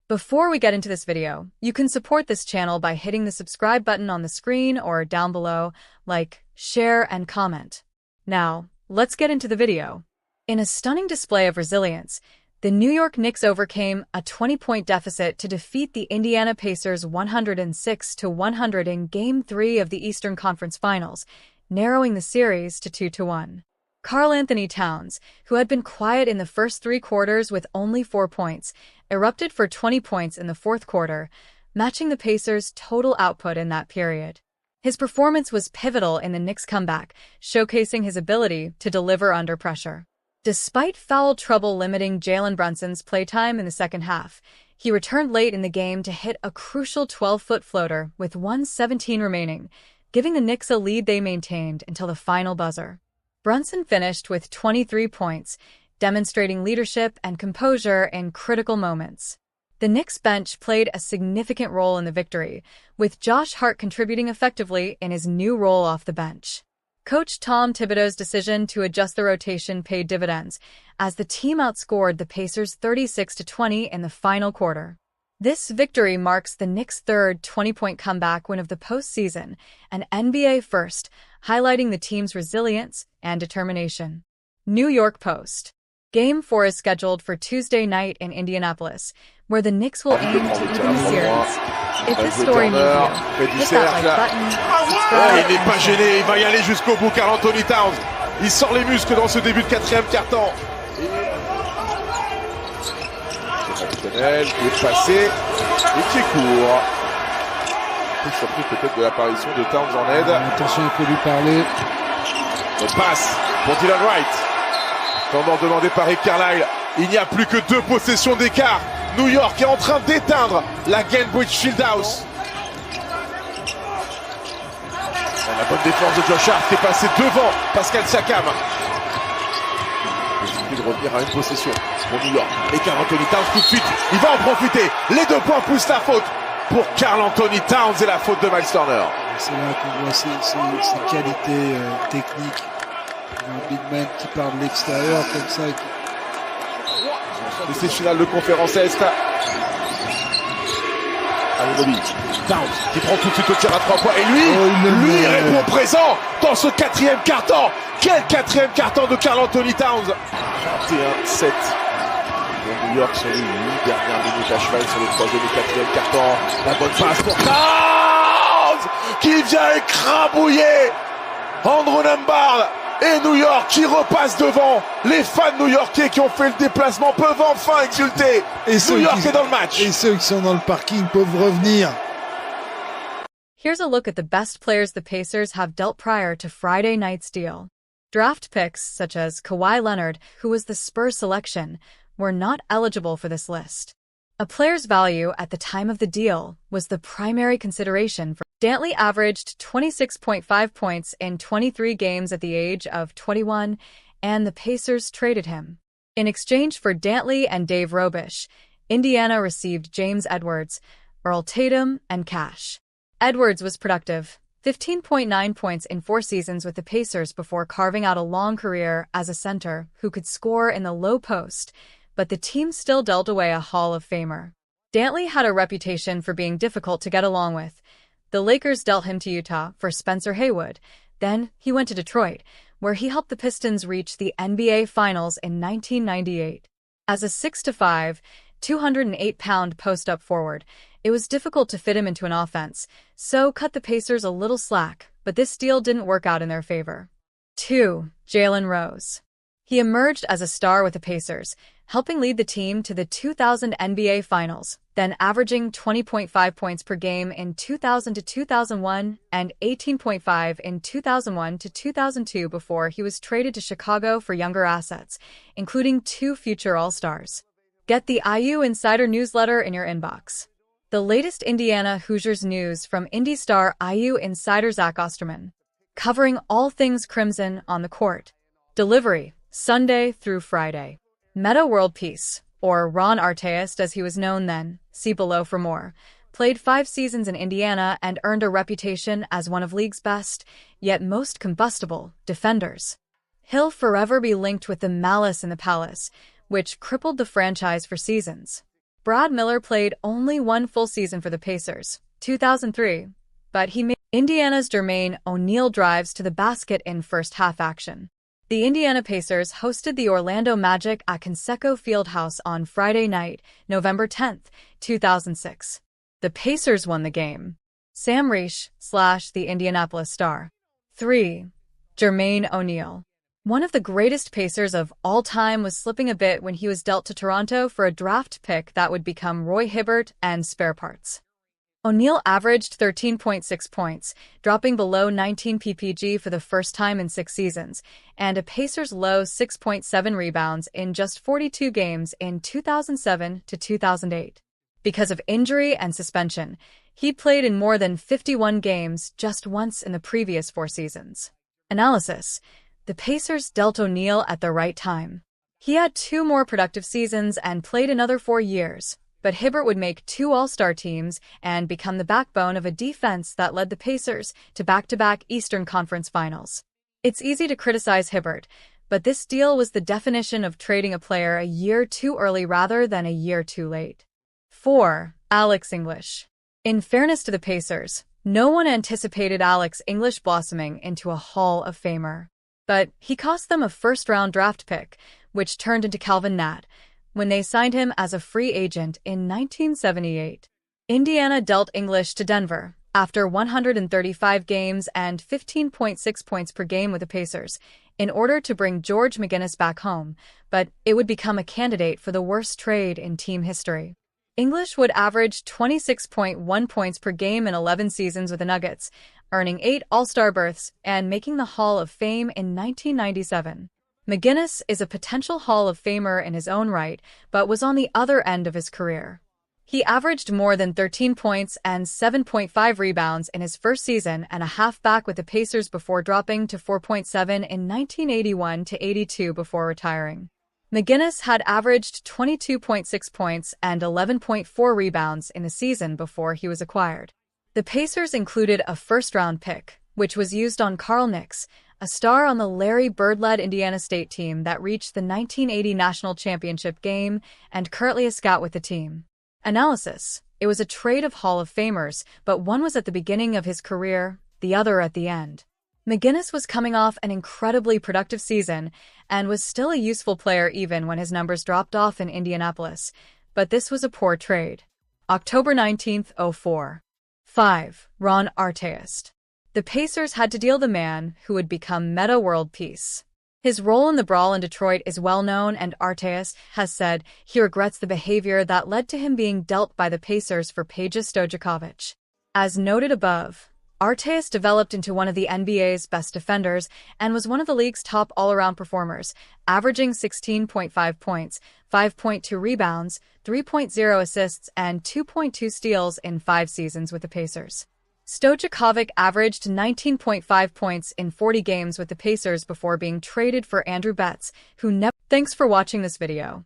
Before we get into this video, you can support this channel by hitting the subscribe button on the screen or down below, like, share, and comment. Now, let's get into the video. In a stunning display of resilience, the New York Knicks overcame a 20-point deficit to defeat the Indiana Pacers 106-100 in Game 3 of the Eastern Conference Finals, narrowing the series to 2-1. Karl-Anthony Towns, who had been quiet in the first three quarters with only 4 points, erupted for 20 points in the fourth quarter, matching the Pacers' total output in that period. His performance was pivotal in the Knicks' comeback, showcasing his ability to deliver under pressure. Despite foul trouble limiting Jalen Brunson's playtime in the second half, he returned late in the game to hit a crucial 12-foot floater with 1:17 remaining, giving the Knicks a lead they maintained until the final buzzer. Brunson finished with 23 points, demonstrating leadership and composure in critical moments. The Knicks bench played a significant role in the victory, with Josh Hart contributing effectively in his new role off the bench. Coach Tom Thibodeau's decision to adjust the rotation paid dividends, as the team outscored the Pacers 36-20 in the final quarter. This victory marks the Knicks' third 20-point comeback win of the postseason, an NBA first, highlighting the team's resilience and determination. New York Post. Game 4 is scheduled for Tuesday night in Indianapolis, where the Knicks will aim to even the series. If this story moved you, hit that like button, subscribe. Il n'est pas gêné, il va y aller jusqu'au bout, Karl-Anthony Towns. Il sort les muscles dans ce début de quatrième quart-temps. Dépassé, et qui est court. Un peu surpris peut-être de l'apparition de Towns en aide. Attention, il faut lui parler. Le passe pour Dylan Wright. Tendance demandé par Rick Carlisle. Il n'y a plus que 2 possessions d'écart. New York est en train d'éteindre la Gainbridge Fieldhouse. La bonne défense de Josh Hart qui est passé devant Pascal Siakam. Possibilité de revenir à une possession pour New York. Et Karl-Anthony Towns tout de suite, il va en profiter. Les 2 points poussent la faute pour Karl-Anthony Towns et la faute de Miles Turner. C'est là qu'on voit ses qualités techniques. Un big man qui part de l'extérieur comme ça. C'est finale de conférence Est. Anunoby, Towns qui prend tout de suite au tir à 3 points. Et lui répond présent dans ce quatrième quart-temps. Quel quatrième quart-temps de Karl-Anthony Towns. 21-7 pour New York sur les 8 dernières minutes à cheval sur le 3e et 4e quart-temps. La bonne passe pour Towns qui vient écrabouiller Andrew Nembhard. Et New York qui repasse devant. Les fans new-yorkais qui ont fait le déplacement peuvent enfin exulter. Et New York est dans le match. Et ceux qui sont dans le parking peuvent revenir. Here's a look at the best players the Pacers have dealt prior to Friday night's deal. Draft picks such as Kawhi Leonard, who was the Spurs selection, were not eligible for this list. A player's value at the time of the deal was the primary consideration for Dantley averaged 26.5 points in 23 games at the age of 21, and the Pacers traded him. In exchange for Dantley and Dave Robish, Indiana received James Edwards, Earl Tatum, and cash. Edwards was productive, 15.9 points in 4 seasons with the Pacers before carving out a long career as a center who could score in the low post, but the team still dealt away a Hall of Famer. Dantley had a reputation for being difficult to get along with. The Lakers dealt him to Utah for Spencer Haywood. Then he went to Detroit, where he helped the Pistons reach the NBA Finals in 1998. As a 6'5", 208-pound post-up forward, it was difficult to fit him into an offense, so cut the Pacers a little slack, but this deal didn't work out in their favor. 2. Jalen Rose. He emerged as a star with the Pacers, helping lead the team to the 2000 NBA Finals, then averaging 20.5 points per game in 2000-2001 and 18.5 in 2001-2002 before he was traded to Chicago for younger assets, including 2 future All-Stars. Get the IU Insider newsletter in your inbox. The latest Indiana Hoosiers news from Indy star IU Insider Zach Osterman, covering all things Crimson on the court. Delivery, Sunday through Friday. Meta World Peace, or Ron Artest as he was known then, see below for more, played 5 seasons in Indiana and earned a reputation as one of league's best, yet most combustible, defenders. He'll forever be linked with the malice in the palace, which crippled the franchise for seasons. Brad Miller played only one full season for the Pacers, 2003, but he made Indiana's Jermaine O'Neal drives to the basket in first-half action. The Indiana Pacers hosted the Orlando Magic at Conseco Fieldhouse on Friday night, November 10, 2006. The Pacers won the game. Sam Riche / the Indianapolis Star. 3. Jermaine O'Neal. One of the greatest Pacers of all time was slipping a bit when he was dealt to Toronto for a draft pick that would become Roy Hibbert and spare parts. O'Neal averaged 13.6 points, dropping below 19 ppg for the first time in 6 seasons, and a Pacers low 6.7 rebounds in just 42 games in 2007 to 2008. Because of injury and suspension, he played in more than 51 games just once in the previous 4 seasons. Analysis: the Pacers dealt O'Neal at the right time. He had 2 more productive seasons and played another 4 years, but Hibbert would make 2 All-Star teams and become the backbone of a defense that led the Pacers to back-to-back Eastern Conference Finals. It's easy to criticize Hibbert, but this deal was the definition of trading a player a year too early rather than a year too late. 4. Alex English. In fairness to the Pacers, no one anticipated Alex English blossoming into a Hall of Famer. But he cost them a first-round draft pick, which turned into Calvin Nat, when they signed him as a free agent in 1978. Indiana dealt English to Denver after 135 games and 15.6 points per game with the Pacers in order to bring George McGinnis back home, but it would become a candidate for the worst trade in team history. English would average 26.1 points per game in 11 seasons with the Nuggets, earning 8 All-Star berths and making the Hall of Fame in 1997. McGinnis is a potential Hall of Famer in his own right, but was on the other end of his career. He averaged more than 13 points and 7.5 rebounds in his first season and a half back with the Pacers before dropping to 4.7 in 1981-82 before retiring. McGinnis had averaged 22.6 points and 11.4 rebounds in the season before he was acquired. The Pacers included a first-round pick, which was used on Karl Knicks, a star on the Larry Bird-led Indiana State team that reached the 1980 National Championship game and currently a scout with the team. Analysis: it was a trade of Hall of Famers, but one was at the beginning of his career, the other at the end. McGinnis was coming off an incredibly productive season and was still a useful player even when his numbers dropped off in Indianapolis, but this was a poor trade. October 19, 2004. 5. Ron Artest. The Pacers had to deal the man who would become meta world peace. His role in the brawl in Detroit is well known, and Artest has said he regrets the behavior that led to him being dealt by the Pacers for Peja Stojakovic. As noted above, Artest developed into one of the NBA's best defenders and was one of the league's top all-around performers, averaging 16.5 points, 5.2 rebounds, 3.0 assists, and 2.2 steals in 5 seasons with the Pacers. Stojakovic averaged 19.5 points in 40 games with the Pacers before being traded for Andrew Betts, who never... Thanks for watching this video.